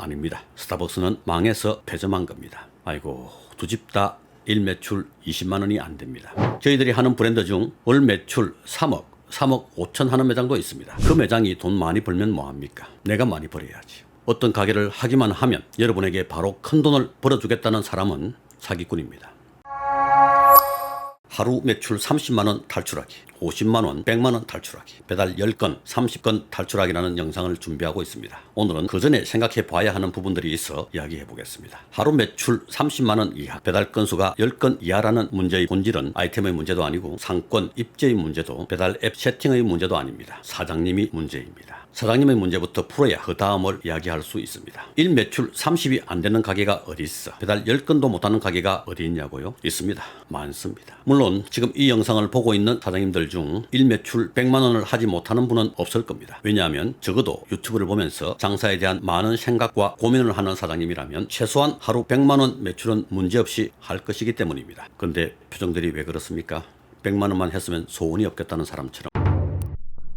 아닙니다. 스타벅스는 망해서 폐점한 겁니다. 아이고, 두 집 다 일매출 20만 원이 안 됩니다. 저희들이 하는 브랜드 중 월 매출 3억 5천 하는 매장도 있습니다. 그 매장이 돈 많이 벌면 뭐합니까? 내가 많이 벌어야지. 어떤 가게를 하기만 하면 여러분에게 바로 큰 돈을 벌어주겠다는 사람은 사기꾼입니다. 하루 매출 30만원 탈출하기, 50만원, 100만원 탈출하기, 배달 10건, 30건 탈출하기라는 영상을 준비하고 있습니다. 오늘은 그 전에 생각해 봐야 하는 부분들이 있어 이야기해 보겠습니다. 하루 매출 30만원 이하, 배달 건수가 10건 이하라는 문제의 본질은 아이템의 문제도 아니고 상권, 입지의 문제도 배달 앱 세팅의 문제도 아닙니다. 사장님이 문제입니다. 사장님의 문제부터 풀어야 그 다음을 이야기할 수 있습니다. 일 매출 30이 안 되는 가게가 어디 있어? 배달 10건도 못하는 가게가 어디 있냐고요? 있습니다. 많습니다. 물론 지금 이 영상을 보고 있는 사장님들 중 일 매출 100만 원을 하지 못하는 분은 없을 겁니다. 왜냐하면 적어도 유튜브를 보면서 장사에 대한 많은 생각과 고민을 하는 사장님이라면 최소한 하루 100만 원 매출은 문제없이 할 것이기 때문입니다. 그런데 표정들이 왜 그렇습니까? 100만 원만 했으면 소원이 없겠다는 사람처럼.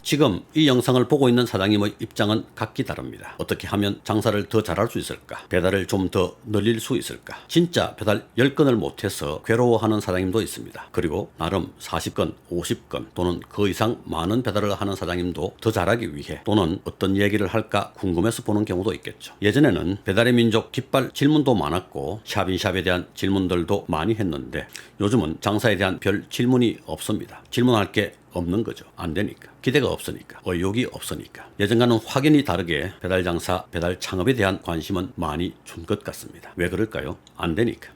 지금 이 영상을 보고 있는 사장님의 입장은 각기 다릅니다. 어떻게 하면 장사를 더 잘할 수 있을까? 배달을 좀 더 늘릴 수 있을까? 진짜 배달 10건을 못해서 괴로워하는 사장님도 있습니다. 그리고 나름 40건, 50건 또는 그 이상 많은 배달을 하는 사장님도 더 잘하기 위해 또는 어떤 얘기를 할까 궁금해서 보는 경우도 있겠죠. 예전에는 배달의 민족 깃발 질문도 많았고 샵인샵에 대한 질문들도 많이 했는데 요즘은 장사에 대한 별 질문이 없습니다. 질문할 게 없는 거죠. 안 되니까. 기대가 없으니까. 의욕이 없으니까. 예전과는 확연히 다르게 배달 장사, 배달 창업에 대한 관심은 많이 준 것 같습니다. 왜 그럴까요? 안 되니까.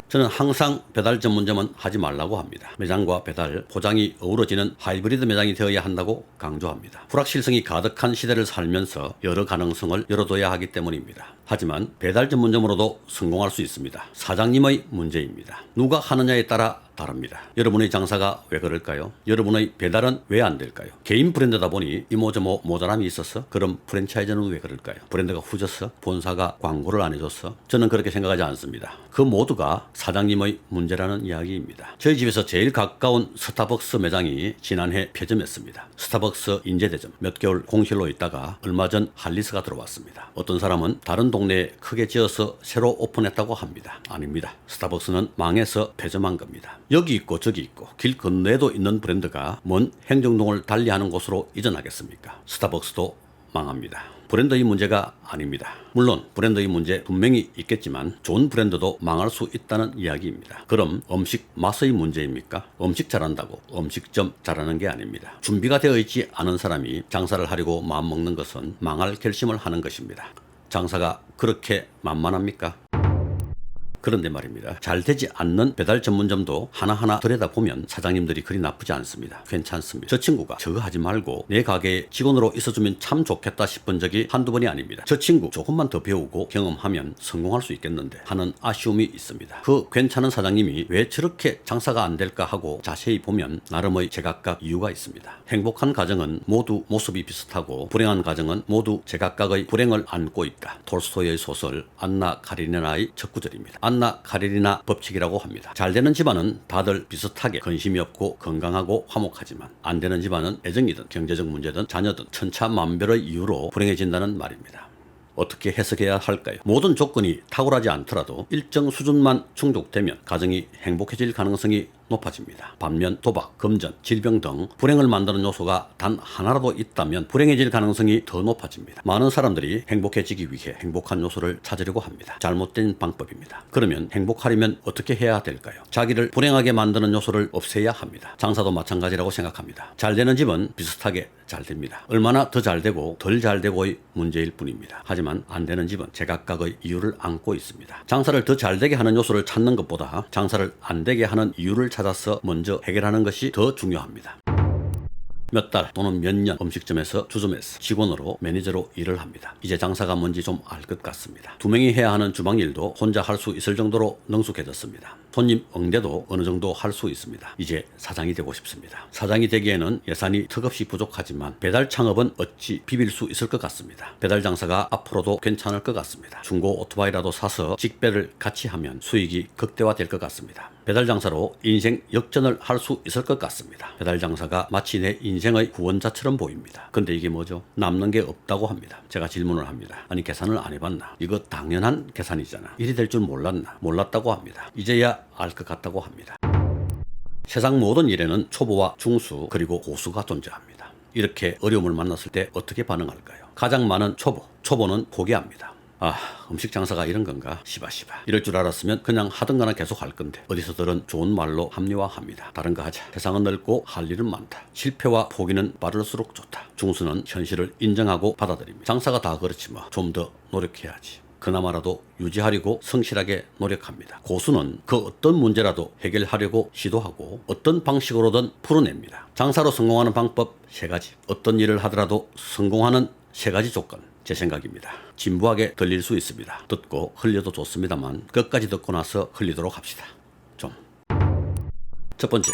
저는 항상 배달 전문점은 하지 말라고 합니다. 매장과 배달, 포장이 어우러지는 하이브리드 매장이 되어야 한다고 강조합니다. 불확실성이 가득한 시대를 살면서 여러 가능성을 열어둬야 하기 때문입니다. 하지만 배달 전문점으로도 성공할 수 있습니다. 사장님의 문제입니다. 누가 하느냐에 따라 다릅니다. 여러분의 장사가 왜 그럴까요? 여러분의 배달은 왜 안 될까요? 개인 브랜드다 보니 이모저모 모자람이 있었어? 그럼 프랜차이즈는 왜 그럴까요? 브랜드가 후졌어? 본사가 광고를 안 해줬어? 저는 그렇게 생각하지 않습니다. 그 모두가 사장님의 문제라는 이야기입니다. 저희 집에서 제일 가까운 스타벅스 매장이 지난해 폐점했습니다. 스타벅스 인재대점 몇 개월 공실로 있다가 얼마 전 할리스가 들어왔습니다. 어떤 사람은 다른 동네에 크게 지어서 새로 오픈했다고 합니다. 아닙니다. 스타벅스는 망해서 폐점한 겁니다. 여기 있고 저기 있고 길 건너에도 있는 브랜드가 뭔 행정동을 달리하는 곳으로 이전하겠습니까? 스타벅스도 망합니다. 브랜드의 문제가 아닙니다. 물론 브랜드의 문제 분명히 있겠지만 좋은 브랜드도 망할 수 있다는 이야기입니다. 그럼 음식 맛의 문제입니까? 음식 잘한다고 음식점 잘하는 게 아닙니다. 준비가 되어 있지 않은 사람이 장사를 하려고 마음먹는 것은 망할 결심을 하는 것입니다. 장사가 그렇게 만만합니까? 그런데 말입니다. 잘 되지 않는 배달 전문점도 하나하나 들여다보면 사장님들이 그리 나쁘지 않습니다. 괜찮습니다. 저 친구가 저거 하지 말고 내 가게에 직원으로 있어주면 참 좋겠다 싶은 적이 한두 번이 아닙니다. 저 친구 조금만 더 배우고 경험하면 성공할 수 있겠는데 하는 아쉬움이 있습니다. 그 괜찮은 사장님이 왜 저렇게 장사가 안 될까 하고 자세히 보면 나름의 제각각 이유가 있습니다. 행복한 가정은 모두 모습이 비슷하고 불행한 가정은 모두 제각각의 불행을 안고 있다. 톨스토이의 소설 안나 카리니나의 첫 구절입니다. 안나 카리니나 법칙이라고 합니다. 잘 되는 집안은 다들 비슷하게 근심이 없고 건강하고 화목하지만 안 되는 집안은 애정이든 경제적 문제든 자녀든 천차만별의 이유로 불행해진다는 말입니다. 어떻게 해석해야 할까요? 모든 조건이 탁월하지 않더라도 일정 수준만 충족되면 가정이 행복해질 가능성이 높아집니다. 반면 도박, 금전, 질병 등 불행을 만드는 요소가 단 하나라도 있다면 불행해질 가능성이 더 높아집니다. 많은 사람들이 행복해지기 위해 행복한 요소를 찾으려고 합니다. 잘못된 방법입니다. 그러면 행복하려면 어떻게 해야 될까요? 자기를 불행하게 만드는 요소를 없애야 합니다. 장사도 마찬가지라고 생각합니다. 잘 되는 집은 비슷하게 잘 됩니다. 얼마나 더 잘 되고 덜 잘 되고의 문제일 뿐입니다. 하지만 안 되는 집은 제각각의 이유를 안고 있습니다. 장사를 더 잘 되게 하는 요소를 찾는 것보다 장사를 안 되게 하는 이유를 찾아서 먼저 해결하는 것이 더 중요합니다. 몇 달 또는 몇 년 음식점에서 주점에서 직원으로 매니저로 일을 합니다. 이제 장사가 뭔지 좀 알 것 같습니다. 두 명이 해야 하는 주방 일도 혼자 할 수 있을 정도로 능숙해졌습니다. 손님 응대도 어느 정도 할 수 있습니다. 이제 사장이 되고 싶습니다. 사장이 되기에는 예산이 턱없이 부족하지만 배달 창업은 어찌 비빌 수 있을 것 같습니다. 배달 장사가 앞으로도 괜찮을 것 같습니다. 중고 오토바이라도 사서 직배를 같이 하면 수익이 극대화될 것 같습니다. 배달 장사로 인생 역전을 할 수 있을 것 같습니다. 배달 장사가 마치 내 인생 인생의 구원자처럼 보입니다. 근데 이게 뭐죠? 남는 게 없다고 합니다. 제가 질문을 합니다. 아니 계산을 안 해봤나? 이거 당연한 계산이잖아. 일이 될 줄 몰랐나? 몰랐다고 합니다. 이제야 알 것 같다고 합니다. 세상 모든 일에는 초보와 중수 그리고 고수가 존재합니다. 이렇게 어려움을 만났을 때 어떻게 반응할까요? 가장 많은 초보는 포기합니다. 아, 음식 장사가 이런 건가? 시바시바. 이럴 줄 알았으면 그냥 하던 거나 계속 할 건데 어디서들은 좋은 말로 합리화합니다. 다른 거 하자. 세상은 넓고 할 일은 많다. 실패와 포기는 빠를수록 좋다. 중수는 현실을 인정하고 받아들입니다. 장사가 다 그렇지 뭐 좀 더 노력해야지. 그나마라도 유지하려고 성실하게 노력합니다. 고수는 그 어떤 문제라도 해결하려고 시도하고 어떤 방식으로든 풀어냅니다. 장사로 성공하는 방법 3가지. 어떤 일을 하더라도 성공하는 3가지 조건. 제 생각입니다. 진부하게 들릴 수 있습니다. 듣고 흘려도 좋습니다만 끝까지 듣고 나서 흘리도록 합시다. 첫 번째,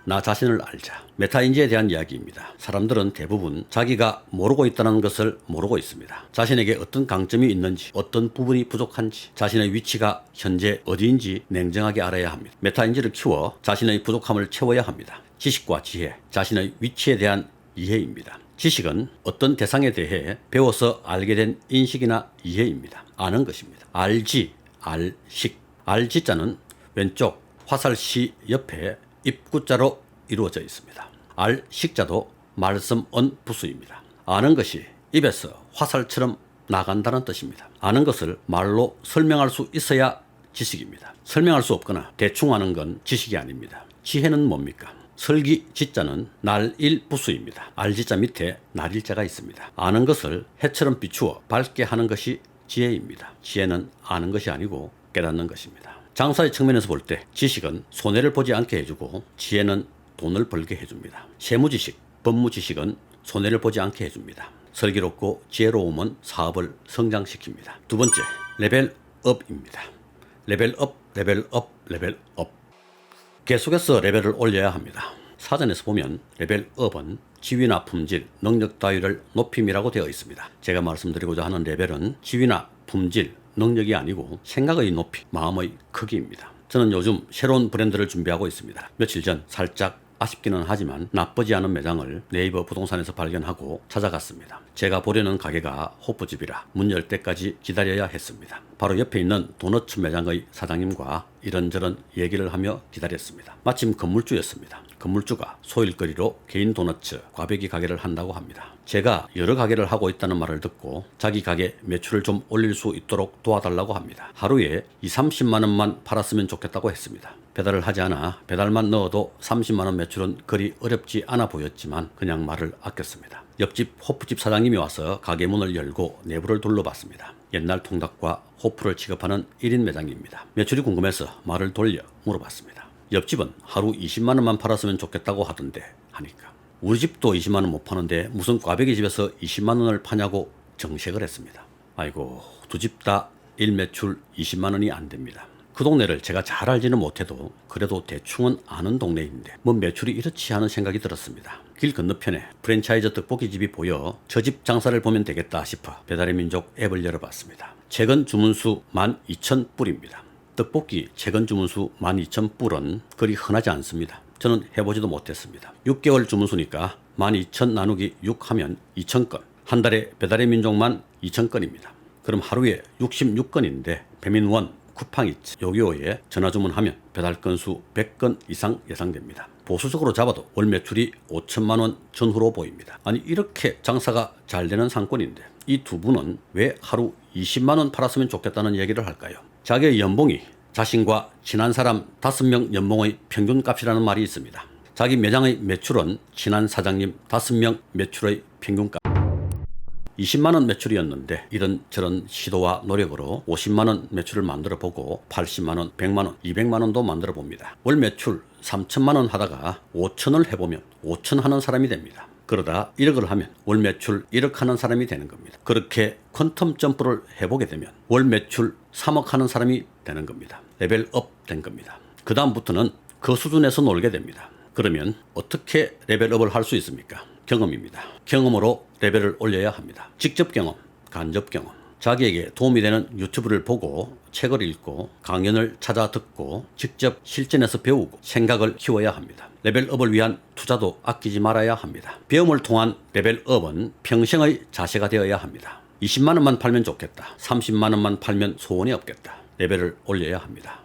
나 자신을 알자. 메타인지에 대한 이야기입니다. 사람들은 대부분 자기가 모르고 있다는 것을 모르고 있습니다. 자신에게 어떤 강점이 있는지, 어떤 부분이 부족한지, 자신의 위치가 현재 어디인지 냉정하게 알아야 합니다. 메타인지를 키워 자신의 부족함을 채워야 합니다. 지식과 지혜, 자신의 위치에 대한 이해입니다. 지식은 어떤 대상에 대해 배워서 알게 된 인식이나 이해입니다. 아는 것입니다. 알지, 알식. 알지자는 왼쪽 화살시 옆에 입구자로 이루어져 있습니다. 알식자도 말씀 언 부수입니다. 아는 것이 입에서 화살처럼 나간다는 뜻입니다. 아는 것을 말로 설명할 수 있어야 지식입니다. 설명할 수 없거나 대충 아는 건 지식이 아닙니다. 지혜는 뭡니까? 설기 지자는 날일 부수입니다. 알지자 밑에 날일자가 있습니다. 아는 것을 해처럼 비추어 밝게 하는 것이 지혜입니다. 지혜는 아는 것이 아니고 깨닫는 것입니다. 장사의 측면에서 볼 때 지식은 손해를 보지 않게 해주고 지혜는 돈을 벌게 해줍니다. 세무지식, 법무지식은 손해를 보지 않게 해줍니다. 슬기롭고 지혜로움은 사업을 성장시킵니다. 두 번째, 레벨업입니다. 레벨업, 레벨업, 레벨업. 계속해서 레벨을 올려야 합니다. 사전에서 보면 레벨업은 지위나 품질, 능력 따위를 높임이라고 되어 있습니다. 제가 말씀드리고자 하는 레벨은 지위나 품질, 능력이 아니고 생각의 높이, 마음의 크기입니다. 저는 요즘 새로운 브랜드를 준비하고 있습니다. 며칠 전 살짝 아쉽기는 하지만 나쁘지 않은 매장을 네이버 부동산에서 발견하고 찾아갔습니다. 제가 보려는 가게가 호프집이라 문 열 때까지 기다려야 했습니다. 바로 옆에 있는 도너츠 매장의 사장님과 이런저런 얘기를 하며 기다렸습니다. 마침 건물주였습니다. 건물주가 소일거리로 개인 도너츠 꽈배기 가게를 한다고 합니다. 제가 여러 가게를 하고 있다는 말을 듣고 자기 가게 매출을 좀 올릴 수 있도록 도와달라고 합니다. 하루에 30~30만 원만 팔았으면 좋겠다고 했습니다. 배달을 하지 않아 배달만 넣어도 30만 원 매출은 그리 어렵지 않아 보였지만 그냥 말을 아꼈습니다. 옆집 호프집 사장님이 와서 가게 문을 열고 내부를 둘러봤습니다. 옛날 통닭과 호프를 취급하는 1인 매장입니다. 매출이 궁금해서 말을 돌려 물어봤습니다. 옆집은 하루 20만 원만 팔았으면 좋겠다고 하던데 하니까 우리 집도 20만 원 못 파는데 무슨 꽈배기 집에서 20만 원을 파냐고 정색을 했습니다. 아이고, 두 집 다 일매출 20만 원이 안 됩니다. 그 동네를 제가 잘 알지는 못해도 그래도 대충은 아는 동네인데 뭐 매출이 이렇지 하는 생각이 들었습니다. 길 건너편에 프랜차이즈 떡볶이집이 보여 저 집 장사를 보면 되겠다 싶어 배달의 민족 앱을 열어봤습니다. 최근 주문수 12,000불입니다. 떡볶이 최근 주문수 12,000불은 그리 흔하지 않습니다. 저는 해보지도 못했습니다. 6개월 주문수니까 12,000 나누기 6 하면 2,000건. 한 달에 배달의 민족만 2,000건입니다. 그럼 하루에 66건인데 배민원 쿠팡이츠, 요기요에 전화 주문하면 배달 건수 100건 이상 예상됩니다. 보수적으로 잡아도 월 매출이 5천만 원 전후로 보입니다. 아니 이렇게 장사가 잘 되는 상권인데 이 두 분은 왜 하루 20만 원 팔았으면 좋겠다는 얘기를 할까요? 자기의 연봉이 자신과 친한 사람 5명 연봉의 평균값이라는 말이 있습니다. 자기 매장의 매출은 친한 사장님 5명 매출의 평균값. 20만 원 매출이었는데 이런저런 시도와 노력으로 50만 원 매출을 만들어 보고 80만 원, 100만 원, 200만 원도 만들어 봅니다. 월 매출 3천만 원 하다가 5천을 해보면 5천 하는 사람이 됩니다. 그러다 1억을 하면 월 매출 1억 하는 사람이 되는 겁니다. 그렇게 퀀텀 점프를 해보게 되면 월 매출 3억 하는 사람이 되는 겁니다. 레벨업 된 겁니다. 그 다음부터는 그 수준에서 놀게 됩니다. 그러면 어떻게 레벨업을 할 수 있습니까? 경험입니다. 경험으로 레벨을 올려야 합니다. 직접 경험, 간접 경험. 자기에게 도움이 되는 유튜브를 보고 책을 읽고 강연을 찾아 듣고 직접 실전에서 배우고 생각을 키워야 합니다. 레벨업을 위한 투자도 아끼지 말아야 합니다. 배움을 통한 레벨업은 평생의 자세가 되어야 합니다. 20만 원만 팔면 좋겠다. 30만 원만 팔면 소원이 없겠다. 레벨을 올려야 합니다.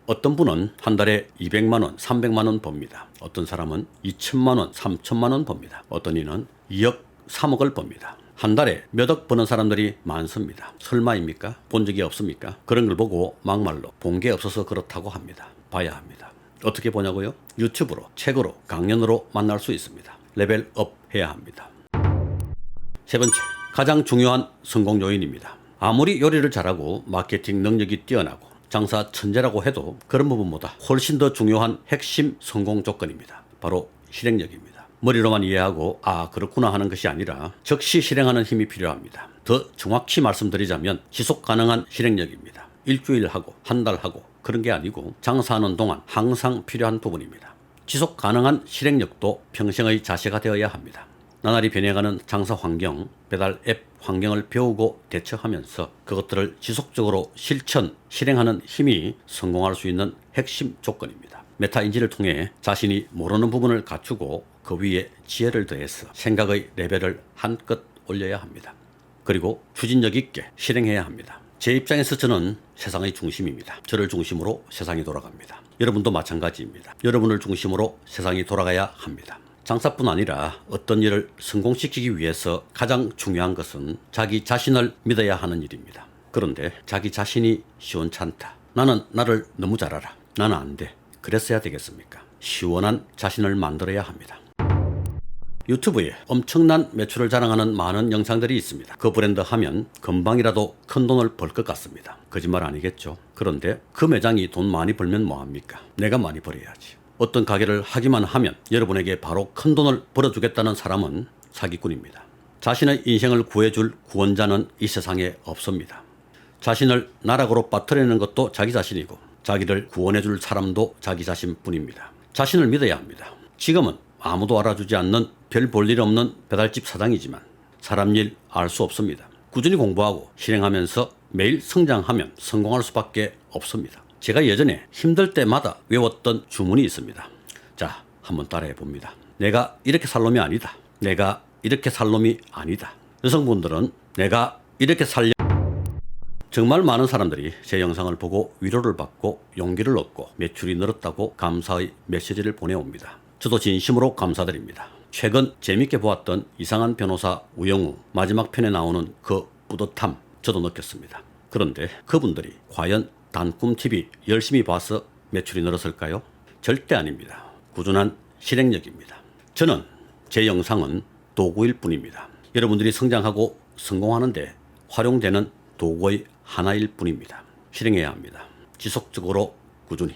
어떤 분은 한 달에 200만 원, 300만 원 법니다. 어떤 사람은 2천만 원, 3천만 원 법니다. 어떤 이는 2억, 3억을 법니다. 한 달에 몇 억 버는 사람들이 많습니다. 설마입니까? 본 적이 없습니까? 그런 걸 보고 막말로 본 게 없어서 그렇다고 합니다. 봐야 합니다. 어떻게 보냐고요? 유튜브로, 책으로, 강연으로 만날 수 있습니다. 레벨업 해야 합니다. 세 번째, 가장 중요한 성공 요인입니다. 아무리 요리를 잘하고 마케팅 능력이 뛰어나고 장사 천재라고 해도 그런 부분보다 훨씬 더 중요한 핵심 성공 조건입니다. 바로 실행력입니다. 머리로만 이해하고 그렇구나 하는 것이 아니라 즉시 실행하는 힘이 필요합니다. 더 정확히 말씀드리자면 지속 가능한 실행력입니다. 일주일 하고 한 달 하고 그런 게 아니고 장사하는 동안 항상 필요한 부분입니다. 지속 가능한 실행력도 평생의 자세가 되어야 합니다. 나날이 변해가는 장사 환경, 배달 앱 환경을 배우고 대처하면서 그것들을 지속적으로 실행하는 힘이 성공할 수 있는 핵심 조건입니다. 메타인지를 통해 자신이 모르는 부분을 갖추고 그 위에 지혜를 더해서 생각의 레벨을 한껏 올려야 합니다. 그리고 추진력 있게 실행해야 합니다. 제 입장에서 저는 세상의 중심입니다. 저를 중심으로 세상이 돌아갑니다. 여러분도 마찬가지입니다. 여러분을 중심으로 세상이 돌아가야 합니다. 장사뿐 아니라 어떤 일을 성공시키기 위해서 가장 중요한 것은 자기 자신을 믿어야 하는 일입니다. 그런데 자기 자신이 시원찮다. 나는 나를 너무 잘 알아. 나는 안 돼. 그랬어야 되겠습니까? 시원한 자신을 만들어야 합니다. 유튜브에 엄청난 매출을 자랑하는 많은 영상들이 있습니다. 그 브랜드 하면 금방이라도 큰 돈을 벌 것 같습니다. 거짓말 아니겠죠? 그런데 그 매장이 돈 많이 벌면 뭐합니까? 내가 많이 벌어야지. 어떤 가게를 하기만 하면 여러분에게 바로 큰 돈을 벌어주겠다는 사람은 사기꾼입니다. 자신의 인생을 구해줄 구원자는 이 세상에 없습니다. 자신을 나락으로 빠뜨리는 것도 자기 자신이고 자기를 구원해줄 사람도 자기 자신뿐입니다. 자신을 믿어야 합니다. 지금은 아무도 알아주지 않는 별 볼 일 없는 배달집 사장이지만 사람 일 알 수 없습니다. 꾸준히 공부하고 실행하면서 매일 성장하면 성공할 수밖에 없습니다. 제가 예전에 힘들 때마다 외웠던 주문이 있습니다. 자, 한번 따라해 봅니다. 내가 이렇게 살 놈이 아니다. 내가 이렇게 살 놈이 아니다. 여성분들은 내가 이렇게 살려. 정말 많은 사람들이 제 영상을 보고 위로를 받고 용기를 얻고 매출이 늘었다고 감사의 메시지를 보내옵니다. 저도 진심으로 감사드립니다. 최근 재밌게 보았던 이상한 변호사 우영우 마지막 편에 나오는 그 뿌듯함 저도 느꼈습니다. 그런데 그분들이 과연 단꿈TV 열심히 봐서 매출이 늘었을까요? 절대 아닙니다. 꾸준한 실행력입니다. 저는 제 영상은 도구일 뿐입니다. 여러분들이 성장하고 성공하는데 활용되는 도구의 하나일 뿐입니다. 실행해야 합니다. 지속적으로 꾸준히.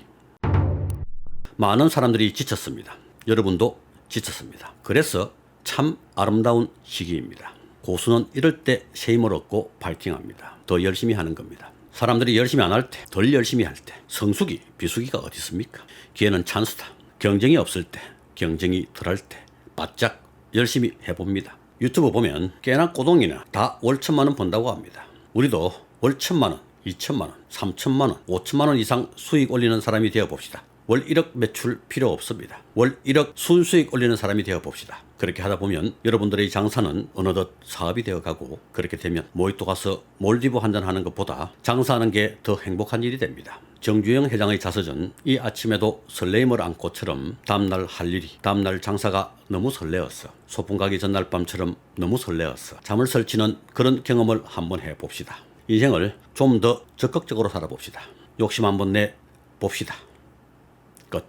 많은 사람들이 지쳤습니다. 여러분도 지쳤습니다. 그래서 참 아름다운 시기입니다. 고수는 이럴 때 새 힘을 얻고 파이팅합니다. 더 열심히 하는 겁니다. 사람들이 열심히 안 할 때, 덜 열심히 할 때 성수기, 비수기가 어디 있습니까? 기회는 찬스다. 경쟁이 없을 때, 경쟁이 덜 할 때 바짝 열심히 해봅니다. 유튜브 보면 깨나 꼬동이나 다 월 1,000만 원 번다고 합니다. 우리도 월 1,000만 원, 2,000만 원, 3,000만 원, 5,000만 원 이상 수익 올리는 사람이 되어봅시다. 월 1억 매출 필요 없습니다. 월 1억 순수익 올리는 사람이 되어봅시다. 그렇게 하다 보면 여러분들의 장사는 어느덧 사업이 되어가고 그렇게 되면 모히또 가서 몰디브 한잔 하는 것보다 장사하는 게 더 행복한 일이 됩니다. 정주영 회장의 자서전 이 아침에도 설레임을 안고처럼 다음날 할 일이 다음날 장사가 너무 설레었어. 소풍 가기 전날 밤처럼 너무 설레었어. 잠을 설치는 그런 경험을 한번 해봅시다. 인생을 좀 더 적극적으로 살아봅시다. 욕심 한번 내 봅시다.